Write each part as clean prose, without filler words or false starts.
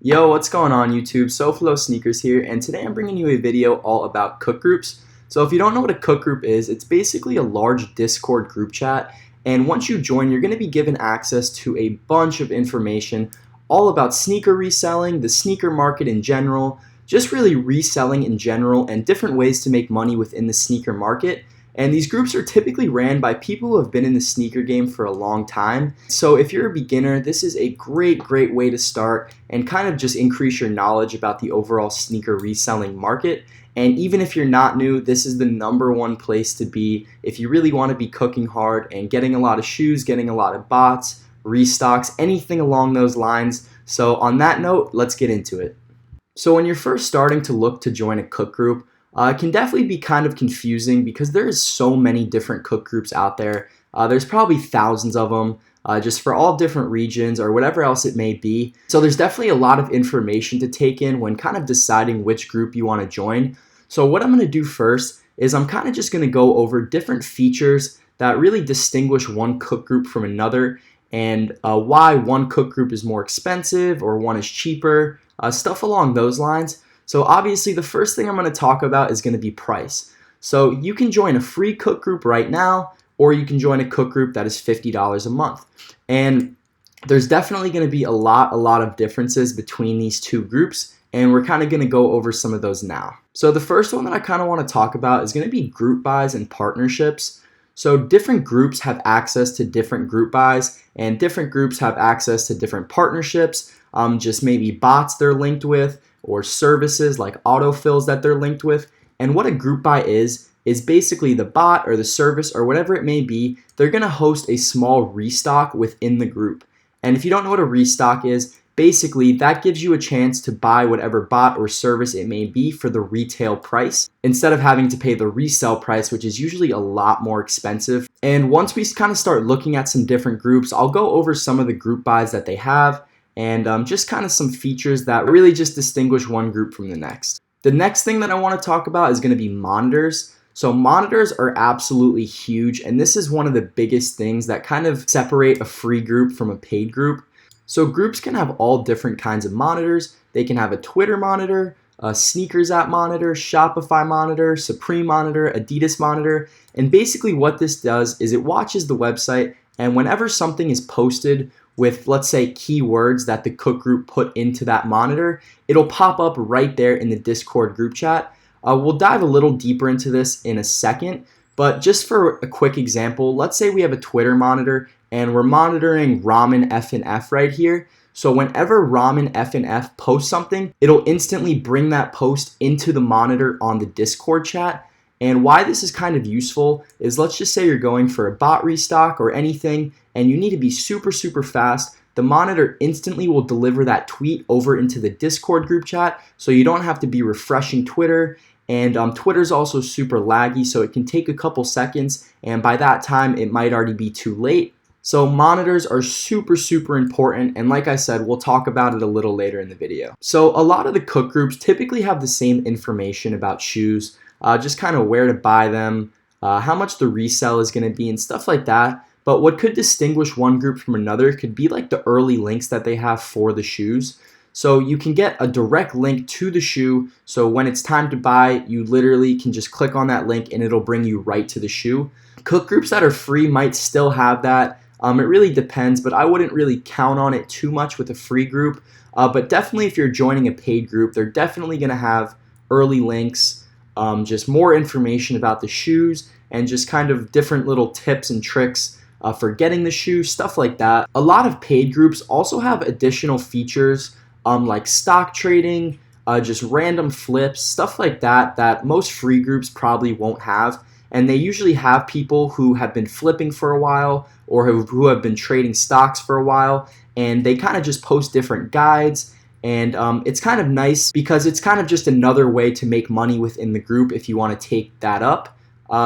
Yo, what's going on YouTube? SoFlo Sneakers here, and today I'm bringing you a video all about cook groups. So if you don't know what a cook group is, it's basically a large Discord group chat, and once you join, you're going to be given access to a bunch of information all about sneaker reselling, the sneaker market in general, just really reselling in general, and different ways to make money within the sneaker market. And these groups are typically ran by people who have been in the sneaker game for a long time. So if you're a beginner, this is a great way to start and kind of just increase your knowledge about the overall sneaker reselling market. And even if you're not new, this is the #1 place to be if you really want to be cooking hard and getting a lot of shoes, getting a lot of bots, restocks, anything along those lines. So on that note, let's get into it. So when you're first starting to look to join a cook group, it can definitely be kind of confusing because there is so many different cook groups out there. There's probably thousands of them just for all different regions or whatever else it may be. So there's definitely a lot of information to take in when kind of deciding which group you want to join. So what I'm going to do first is I'm kind of just going to go over different features that really distinguish one cook group from another and why one cook group is more expensive or one is cheaper, stuff along those lines. So obviously the first thing I'm going to talk about is going to be price. So you can join a free cook group right now, or you can join a cook group that is $50 a month. And there's definitely going to be a lot of differences between these two groups, and we're kind of going to go over some of those now. So the first one that I kind of want to talk about is going to be group buys and partnerships. So different groups have access to different group buys, and different groups have access to different partnerships, just maybe bots they're linked with, or services like autofills that they're linked with. And what a group buy is basically the bot or the service or whatever it may be, they're going to host a small restock within the group. And if you don't know what a restock is, basically that gives you a chance to buy whatever bot or service it may be for the retail price instead of having to pay the resale price, which is usually a lot more expensive. And once we kind of start looking at some different groups, I'll go over some of the group buys that they have and just kind of some features that really just distinguish one group from the next. The next thing that I want to talk about is going to be monitors. So monitors are absolutely huge, and this is one of the biggest things that kind of separate a free group from a paid group. So groups can have all different kinds of monitors. They can have a Twitter monitor, a sneakers app monitor, Shopify monitor, Supreme monitor, Adidas monitor, and basically what this does is it watches the website, and whenever something is posted with, let's say, keywords that the cook group put into that monitor, it'll pop up right there in the Discord group chat. We'll dive a little deeper into this in a second, but just for a quick example, let's say we have a Twitter monitor and we're monitoring Ramen F&F right here. So whenever Ramen F&F posts something, it'll instantly bring that post into the monitor on the Discord chat. And why this is kind of useful is, let's just say you're going for a bot restock or anything and you need to be super fast. The monitor instantly will deliver that tweet over into the Discord group chat, so you don't have to be refreshing Twitter. And Twitter's also super laggy, so it can take a couple seconds, and by that time it might already be too late. So monitors are super important, and like I said, we'll talk about it a little later in the video. So a lot of the cook groups typically have the same information about shoes, just kind of where to buy them, how much the resale is going to be and stuff like that. But what could distinguish one group from another could be like the early links that they have for the shoes. So you can get a direct link to the shoe, so when it's time to buy, you literally can just click on that link and it'll bring you right to the shoe. Cook groups that are free might still have that. It really depends, but I wouldn't really count on it too much with a free group. But definitely if you're joining a paid group, they're definitely going to have early links, just more information about the shoes, and just kind of different little tips and tricks for getting the shoe, stuff like that. A lot of paid groups also have additional features like stock trading, just random flips, stuff like that, that most free groups probably won't have. And they usually have people who have been flipping for a while or who have been trading stocks for a while, and they kind of just post different guides. And it's kind of nice because it's kind of just another way to make money within the group if you want to take that up.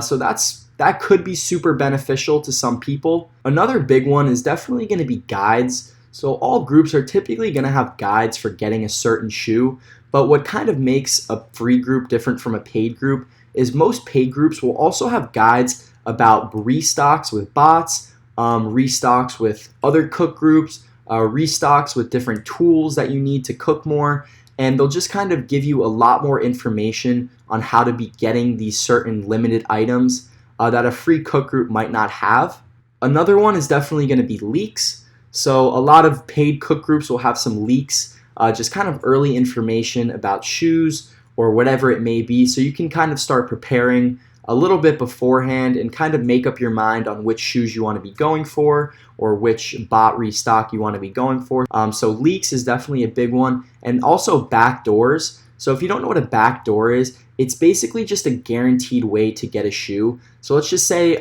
So that could be super beneficial to some people. Another big one is definitely going to be guides. So all groups are typically going to have guides for getting a certain shoe, but what kind of makes a free group different from a paid group is most paid groups will also have guides about restocks with bots, restocks with other cook groups, Restocks with different tools that you need to cook more, and they'll just kind of give you a lot more information on how to be getting these certain limited items that a free cook group might not have. Another one is definitely going to be leaks. So a lot of paid cook groups will have some leaks, just kind of early information about shoes or whatever it may be, so you can kind of start preparing a little bit beforehand and kind of make up your mind on which shoes you want to be going for or which bot restock you want to be going for. So leaks is definitely a big one, and also back doors. So if you don't know what a back door is, it's basically just a guaranteed way to get a shoe. So let's just say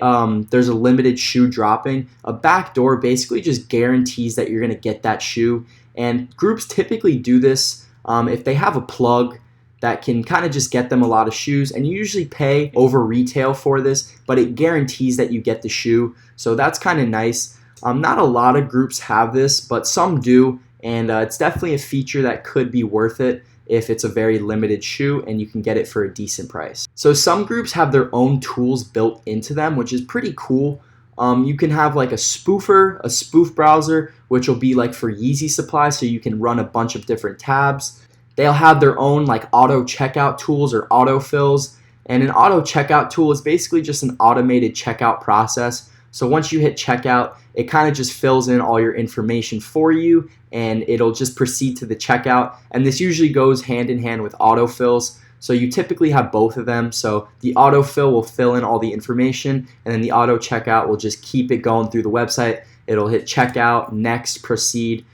there's a limited shoe dropping. A back door basically just guarantees that you're going to get that shoe, and groups typically do this if they have a plug that can kind of just get them a lot of shoes, and you usually pay over retail for this, but it guarantees that you get the shoe, so that's kind of nice. Not a lot of groups have this, but some do, and it's definitely a feature that could be worth it if it's a very limited shoe and you can get it for a decent price. So some groups have their own tools built into them, which is pretty cool. You can have like a spoofer, a spoof browser, which will be like for Yeezy supply, so you can run a bunch of different tabs. They'll have their own like auto checkout tools or autofills, and an auto checkout tool is basically just an automated checkout process. So once you hit checkout, it kind of just fills in all your information for you, and it'll just proceed to the checkout. And this usually goes hand in hand with autofills. So you typically have both of them. So the autofill will fill in all the information, and then the auto checkout will just keep it going through the website. It'll hit checkout, next, proceed,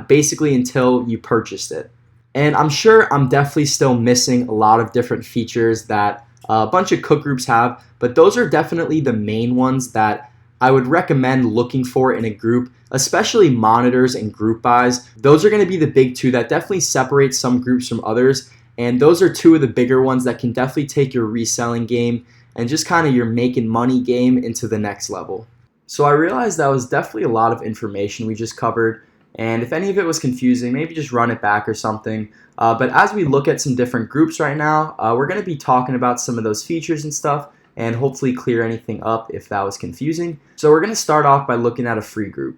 basically until you purchased it. And I'm sure I'm definitely still missing a lot of different features that a bunch of cook groups have, but those are definitely the main ones that I would recommend looking for in a group, especially monitors and group buys. Those are going to be the big two that definitely separate some groups from others, and those are two of the bigger ones that can definitely take your reselling game and just kind of your making money game into the next level. So I realized that was definitely a lot of information we just covered, and if any of it was confusing, maybe just run it back or something. But as we look at some different groups right now, we're going to be talking about some of those features and stuff, and hopefully clear anything up if that was confusing. So we're going to start off by looking at a free group.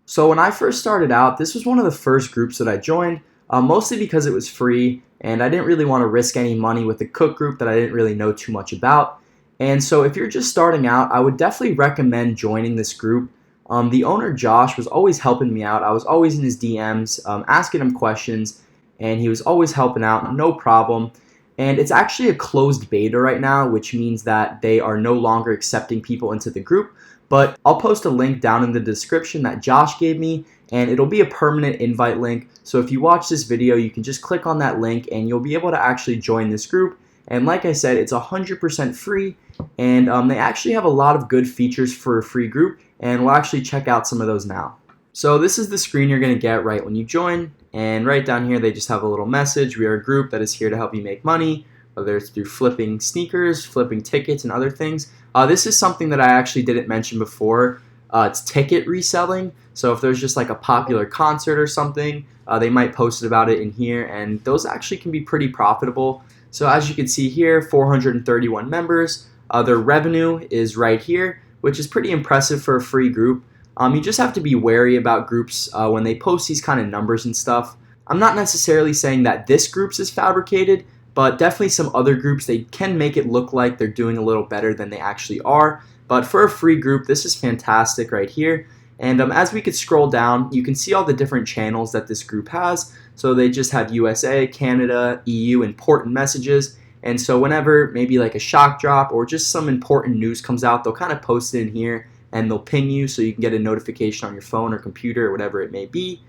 So when I first started out, this was one of the first groups that I joined, mostly because it was free, and I didn't really want to risk any money with a cook group that I didn't really know too much about. And so if you're just starting out, I would definitely recommend joining this group. The owner, Josh, was always helping me out. I was always in his DMs, asking him questions, and he was always helping out, no problem. And it's actually a closed beta right now, which means that they are no longer accepting people into the group. But I'll post a link down in the description that Josh gave me, and it'll be a permanent invite link. So if you watch this video, you can just click on that link, and you'll be able to actually join this group. And like I said, it's 100% free, and they actually have a lot of good features for a free group, and we'll actually check out some of those now. So this is the screen you're going to get right when you join, and right down here they just have a little message. We are a group that is here to help you make money, whether it's through flipping sneakers, flipping tickets, and other things. This is something that I actually didn't mention before. It's ticket reselling. So if there's just like a popular concert or something, they might post about it in here, and those actually can be pretty profitable. So as you can see here, 431 members. Their revenue is right here, which is pretty impressive for a free group. You just have to be wary about groups when they post these kind of numbers and stuff. I'm not necessarily saying that this group's is fabricated, but definitely some other groups, they can make it look like they're doing a little better than they actually are. But for a free group, this is fantastic right here. And as we could scroll down, you can see all the different channels that this group has. So they just have USA, Canada, EU, important messages. And so whenever maybe like a shock drop or just some important news comes out, they'll kind of post it in here and they'll ping you so you can get a notification on your phone or computer or whatever it may be.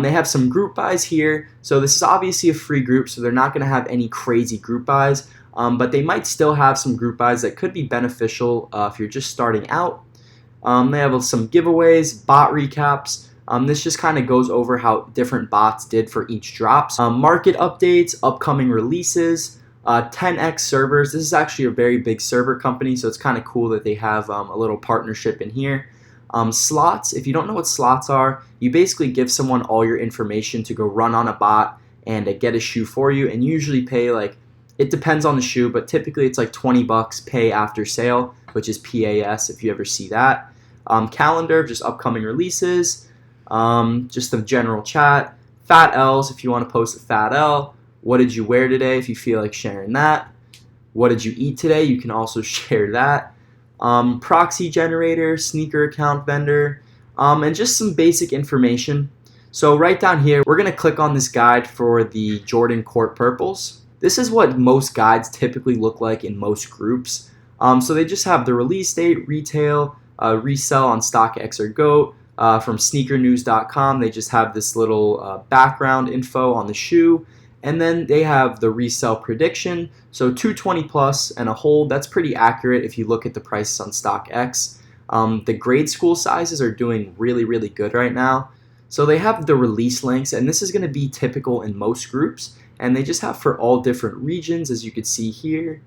They have some group buys here. So this is obviously a free group, so they're not going to have any crazy group buys. But they might still have some group buys that could be beneficial if you're just starting out. They have some giveaways, bot recaps. This just kind of goes over how different bots did for each drops. Market updates, upcoming releases, 10x servers. This is actually a very big server company, so it's kind of cool that they have a little partnership in here. Slots, if you don't know what slots are, you basically give someone all your information to go run on a bot and get a shoe for you, and you usually pay like, it depends on the shoe, but typically it's like $20 pay after sale, which is PAS if you ever see that. Calendar, just upcoming releases. just a general chat, fat L's if you want to post a fat L, what did you wear today if you feel like sharing that, what did you eat today, you can also share that, proxy generator, sneaker account vendor, and just some basic information. So right down here, we're going to click on this guide for the Jordan Court Purples. This is what most guides typically look like in most groups. So they just have the release date, retail, resell on StockX or GOAT. From sneakernews.com, they just have this little background info on the shoe. And then they have the resell prediction. So 220 plus and a hold. That's pretty accurate if you look at the prices on StockX. The grade school sizes are doing really, really good right now. So they have the release links, and this is going to be typical in most groups. And they just have for all different regions, as you can see here.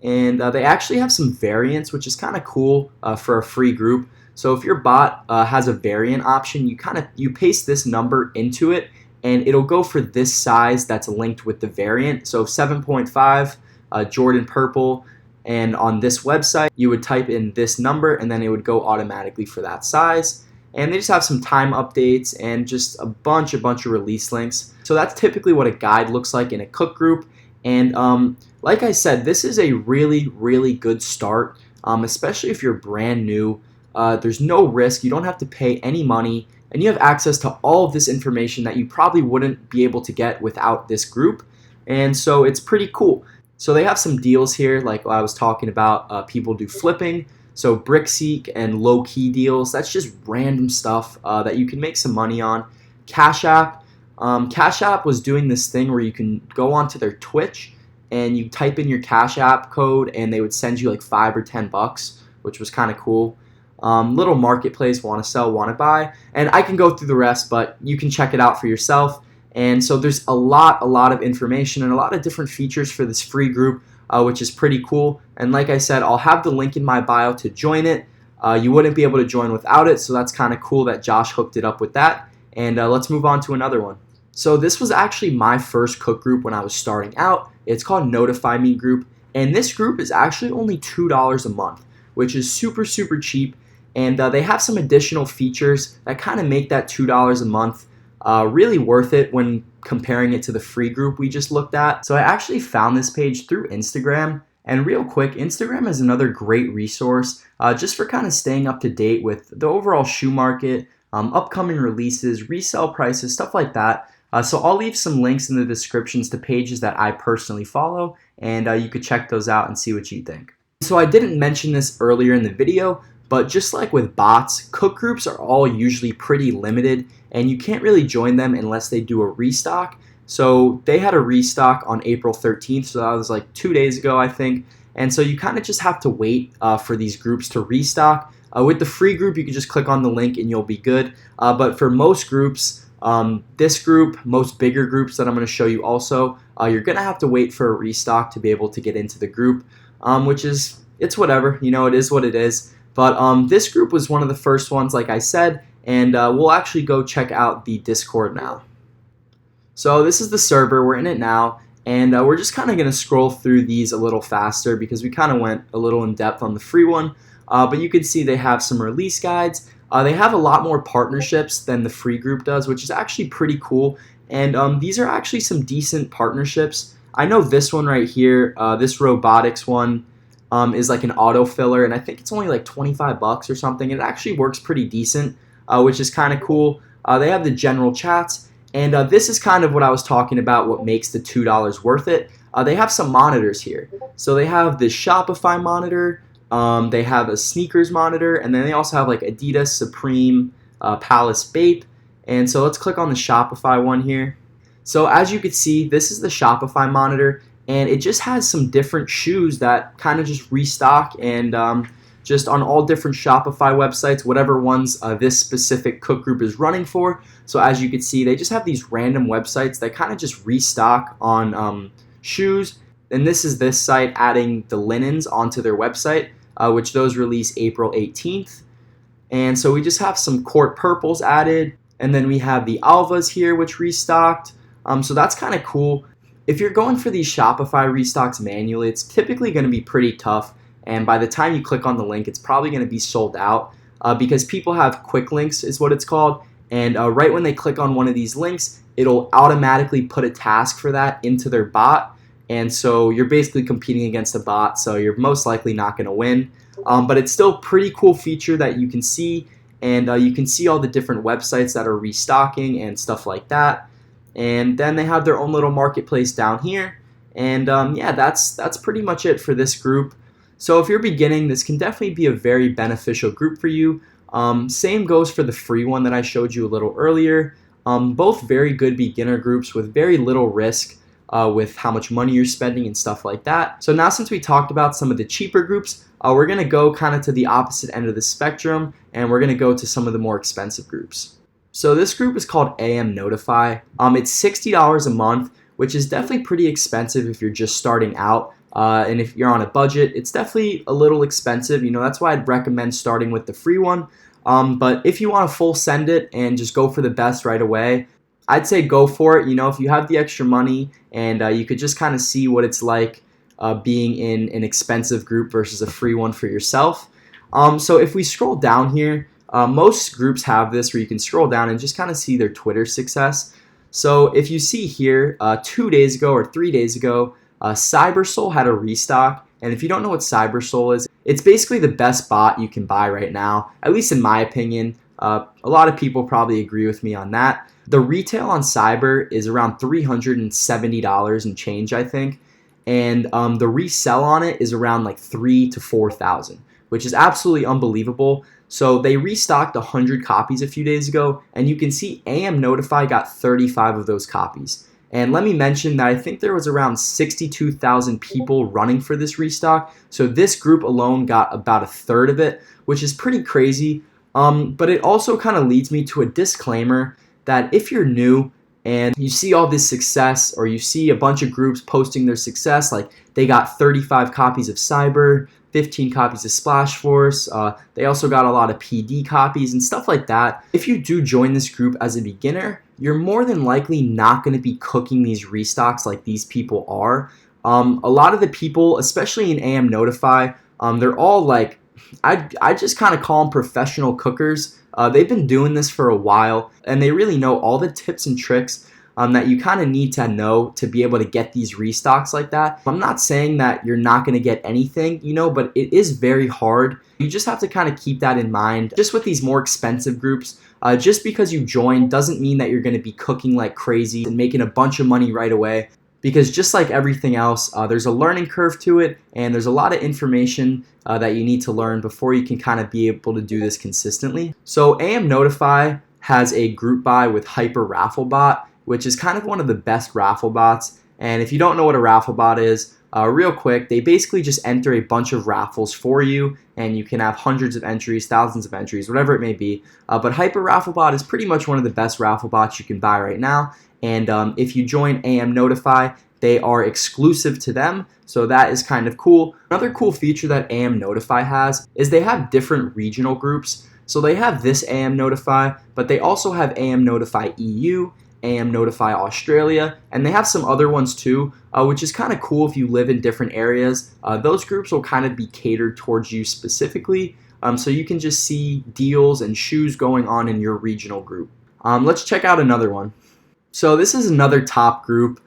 And they actually have some variants, which is kind of cool for a free group. So if your bot has a variant option, you paste this number into it, and it'll go for this size that's linked with the variant. So 7.5 Jordan Purple, and on this website, you would type in this number, and then it would go automatically for that size. And they just have some time updates and just a bunch of release links. So that's typically what a guide looks like in a cook group. And like I said, this is a really, really good start, especially if you're brand new. There's no risk. You don't have to pay any money, and you have access to all of this information that you probably wouldn't be able to get without this group. And so it's pretty cool. So they have some deals here, like I was talking about. People do flipping. So BrickSeek and low-key deals, that's just random stuff that you can make some money on. Cash App. Cash App was doing this thing where you can go onto their Twitch and you type in your Cash App code and they would send you like $5 or $10, which was kind of cool. Little marketplace, want to sell, want to buy. And I can go through the rest, but you can check it out for yourself. And so there's a lot of information and a lot of different features for this free group, which is pretty cool. And like I said, I'll have the link in my bio to join it. You wouldn't be able to join without it, so that's kind of cool that Josh hooked it up with that. And let's move on to another one. So this was actually my first cook group when I was starting out. It's called Notify Me Group, and this group is actually only $2 a month, which is super cheap. And they have some additional features that kind of make that $2 a month really worth it when comparing it to the free group we just looked at. So I actually found this page through Instagram. And real quick, Instagram is another great resource just for kind of staying up to date with the overall shoe market, upcoming releases, resale prices, stuff like that. So I'll leave some links in the descriptions to pages that I personally follow, and you could check those out and see what you think. So I didn't mention this earlier in the video, but just like with bots, cook groups are all usually pretty limited, and you can't really join them unless they do a restock. So they had a restock on April 13th, so that was like 2 days ago, I think. And so you kind of just have to wait for these groups to restock. With the free group, you can just click on the link and you'll be good. But for most groups, this group, most bigger groups that I'm going to show you also, you're going to have to wait for a restock to be able to get into the group, which is, it's whatever, it is what it is. But this group was one of the first ones, like I said, and we'll actually go check out the Discord now. So this is the server, we're in it now, and we're just kind of going to scroll through these a little faster because we kind of went a little in depth on the free one. But you can see they have some release guides. They have a lot more partnerships than the free group does, which is actually pretty cool. And these are actually some decent partnerships. I know this one right here, this robotics one, is like an auto filler, and I think it's only like $25 or something. It actually works pretty decent, which is kind of cool. They have the general chats, and this is kind of what I was talking about, what makes the $2 worth it. They have some monitors here. So they have the Shopify Monitor, they have a sneakers monitor, and then they also have like Adidas, Supreme, Palace Bape. And so let's click on the Shopify one here. So as you can see, this is the Shopify monitor, and it just has some different shoes that kind of just restock and just on all different Shopify websites, whatever ones this specific cook group is running for. So as you can see, they just have these random websites that kind of just restock on shoes. And this is this site adding the linens onto their website, which those release April 18th. And so we just have some court purples added. And then we have the Alvas here, which restocked. So that's kind of cool. If you're going for these Shopify restocks manually, it's typically going to be pretty tough. And by the time you click on the link, it's probably going to be sold out because people have quick links is what it's called. and right when they click on one of these links, it'll automatically put a task for that into their bot. And so you're basically competing against a bot, so you're most likely not going to win. But it's still a pretty cool feature that you can see, and you can see all the different websites that are restocking and stuff like that. And then they have their own little marketplace down here. And yeah, that's pretty much it for this group. So if you're beginning, this can definitely be a very beneficial group for you. Same goes for the free one that I showed you a little earlier. Both very good beginner groups with very little risk with how much money you're spending and stuff like that. So now, since we talked about some of the cheaper groups, we're going to go kind of to the opposite end of the spectrum, and we're going to go to some of the more expensive groups. So this group is called AM Notify. It's $60 a month, which is definitely pretty expensive if you're just starting out. And if you're on a budget, it's definitely a little expensive. That's why I'd recommend starting with the free one. But if you want to full send it and just go for the best right away, I'd say go for it. If you have the extra money and you could just kind of see what it's like being in an expensive group versus a free one for yourself. So if we scroll down here, most groups have this where you can scroll down and just kind of see their Twitter success. So if you see here, 2 days ago or 3 days ago, CyberSoul had a restock. And if you don't know what CyberSoul is, it's basically the best bot you can buy right now, at least in my opinion. A lot of people probably agree with me on that. The retail on Cyber is around $370 and change, I think. And the resell on it is around like $3,000 to $4,000, which is absolutely unbelievable. So they restocked 100 copies a few days ago, and you can see AM Notify got 35 of those copies. And let me mention that I think there was around 62,000 people running for this restock. So this group alone got about a third of it, which is pretty crazy. But it also kind of leads me to a disclaimer that if you're new and you see all this success, or you see a bunch of groups posting their success, like they got 35 copies of Cyber, 15 copies of Splash Force, they also got a lot of PD copies and stuff like that. If you do join this group as a beginner, you're more than likely not going to be cooking these restocks like these people are. A lot of the people, especially in AM Notify, they're all like, I just kind of call them professional cookers. They've been doing this for a while, and they really know all the tips and tricks that you kind of need to know to be able to get these restocks like that. I'm not saying that you're not going to get anything, but it is very hard. You just have to kind of keep that in mind. Just with these more expensive groups, just because you join doesn't mean that you're going to be cooking like crazy and making a bunch of money right away. Because just like everything else, there's a learning curve to it, and there's a lot of information that you need to learn before you can kind of be able to do this consistently. So AM Notify has a group buy with Hyper Rafflebot, which is kind of one of the best raffle bots. And if you don't know what a raffle bot is, real quick, they basically just enter a bunch of raffles for you, and you can have hundreds of entries, thousands of entries, whatever it may be. But Hyper Rafflebot is pretty much one of the best raffle bots you can buy right now. And if you join AM Notify, they are exclusive to them, so that is kind of cool. Another cool feature that AM Notify has is they have different regional groups. So they have this AM Notify, but they also have AM Notify EU, AM Notify Australia, and they have some other ones too, which is kind of cool if you live in different areas. Those groups will kind of be catered towards you specifically, so you can just see deals and shoes going on in your regional group. Let's check out another one. So this is another top group.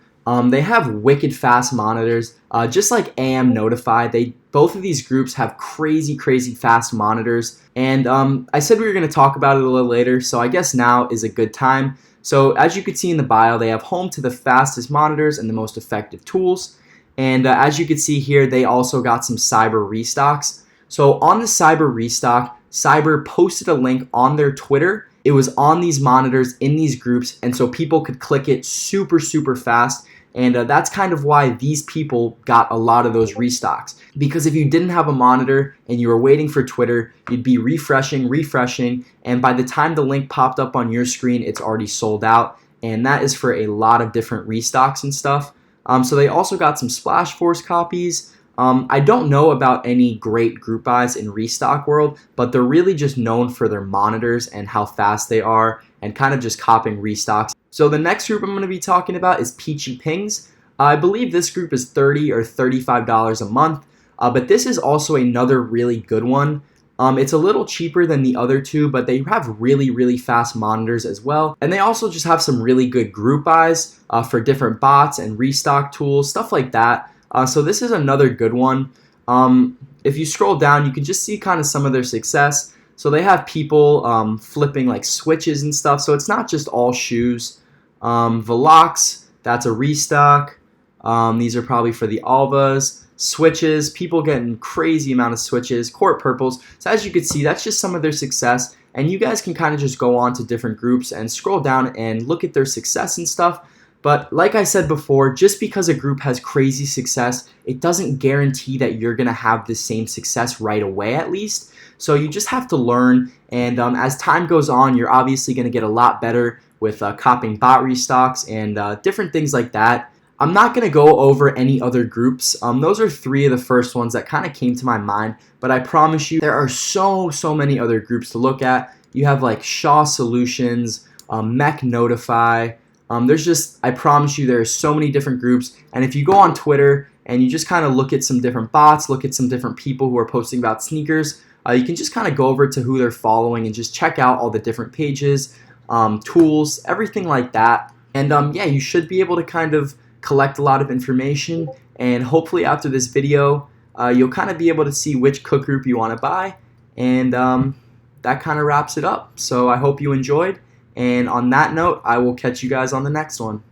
They have wicked fast monitors, just like AM Notify. Both of these groups have crazy fast monitors. And I said we were going to talk about it a little later, so I guess now is a good time. So as you can see in the bio, they have home to the fastest monitors and the most effective tools. And as you can see here, they also got some Cyber restocks. So on the Cyber restock, Cyber posted a link on their Twitter. It was on these monitors in these groups, and so people could click it super fast. And that's kind of why these people got a lot of those restocks. Because if you didn't have a monitor and you were waiting for Twitter, you'd be refreshing, and by the time the link popped up on your screen, it's already sold out. And that is for a lot of different restocks and stuff. So they also got some Splash Force copies. I don't know about any great group buys in Restock World, but they're really just known for their monitors and how fast they are, and kind of just copying restocks. So the next group I'm going to be talking about is Peachy Pings. I believe this group is $30 or $35 a month, but this is also another really good one. It's a little cheaper than the other two, but they have really, really fast monitors as well. And they also just have some really good group buys for different bots and restock tools, stuff like that. So this is another good one. If you scroll down, you can just see kind of some of their success. So they have people flipping like switches and stuff. So it's not just all shoes. Velox, that's a restock. These are probably for the Alvas. Switches, people getting crazy amount of switches. Court purples. So as you can see, that's just some of their success. And you guys can kind of just go on to different groups and scroll down and look at their success and stuff. But like I said before, just because a group has crazy success, it doesn't guarantee that you're going to have the same success right away at least. So you just have to learn, and as time goes on, you're obviously going to get a lot better with copying bot restocks and different things like that. I'm not going to go over any other groups. Those are 3 of the first ones that kind of came to my mind, but I promise you there are so many other groups to look at. You have like Shaw Solutions, Mech Notify. I promise you there are so many different groups, and if you go on Twitter and you just kind of look at some different bots, look at some different people who are posting about sneakers, you can just kind of go over to who they're following and just check out all the different pages, tools, everything like that. And yeah, you should be able to kind of collect a lot of information, and hopefully after this video, you'll kind of be able to see which cook group you want to buy, and that kind of wraps it up. So I hope you enjoyed. And on that note, I will catch you guys on the next one.